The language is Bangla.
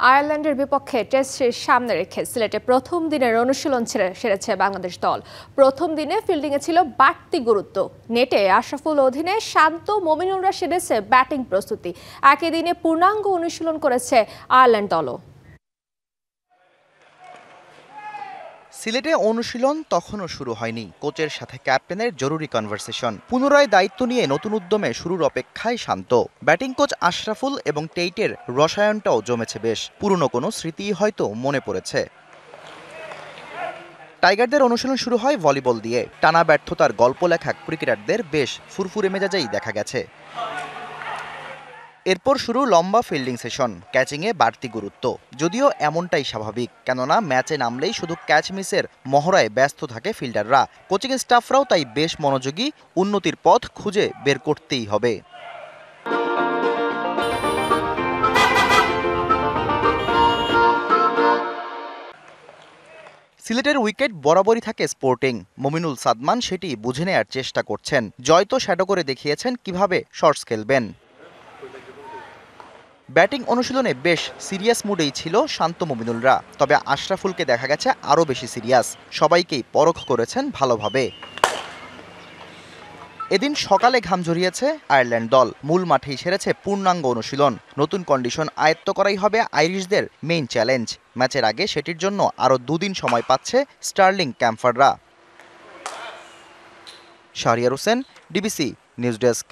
আয়ারল্যান্ডের বিপক্ষে টেস্ট সিরিজ সামনে রেখে সিলেটে প্রথম দিনের অনুশীলন সেরেছে বাংলাদেশ দল। প্রথম দিনে ফিল্ডিংয়ে ছিল বাড়তি গুরুত্ব। নেটে আশরাফুল অধীনে শান্ত মমিনুলরা সেরেছে ব্যাটিং প্রস্তুতি। একই দিনে পূর্ণাঙ্গ অনুশীলন করেছে আয়ারল্যান্ড দলও। সিলেটে অনুশীলন তখনও শুরু হয়নি। কোচের সাথে ক্যাপ্টেনের জরুরি কনভারসেশন। পুনরায় দায়িত্ব নিয়ে নতুন উদ্যমে শুরুর অপেক্ষায় শান্ত। ব্যাটিং কোচ আশরাফুল এবং টেইটের রসায়নটাও জমেছে বেশ। পুরনো কোনো স্মৃতি হয়তো মনে পড়েছে। টাইগারদের অনুশীলন শুরু হয় ভলিবল দিয়ে। টানা ব্যর্থতার গল্প লেখা ক্রিকেটারদের বেশ ফুরফুরে মেজাজেই দেখা গেছে। এরপর শুরু লম্বা ফিল্ডিং সেশন, ক্যাচিংয়ে বাড়তি গুরুত্ব। যদিও এমনটাই স্বাভাবিক, কেননা ম্যাচে নামলেই শুধু ক্যাচ মিসের মহড়ায় ব্যস্ত থাকে ফিল্ডাররা। কোচিং স্টাফরাও তাই বেশ মনোযোগী। উন্নতির পথ খুঁজে বের করতেই হবে। সিলেটের উইকেট বরাবরই থাকে স্পোর্টিং। মমিনুল সাদমান সেটি বুঝে নেয়ার চেষ্টা করছেন। জয় তো শ্যাডো করে দেখিয়েছেন কিভাবে শর্টস খেলবেন। ব্যাটিং অনুশীলনে বেশ সিরিয়াস মুডেই ছিল শান্ত মমিনুলরা। তবে আশরাফুলকে দেখা গেছে আরও বেশি সিরিয়াস। সবাইকেই পরখ করেছেন ভালোভাবে। এদিন সকালে ঘাম ঝরিয়েছে আয়ারল্যান্ড দল। মূল মাঠেই সেরেছে পূর্ণাঙ্গ অনুশীলন। নতুন কন্ডিশন আয়ত্ত করাই হবে আইরিশদের মেইন চ্যালেঞ্জ। ম্যাচের আগে সেটির জন্য আরও দুদিন সময় পাচ্ছে স্টার্লিং ক্যাম্পাররা। Shahriar Hossain, DBC news desk.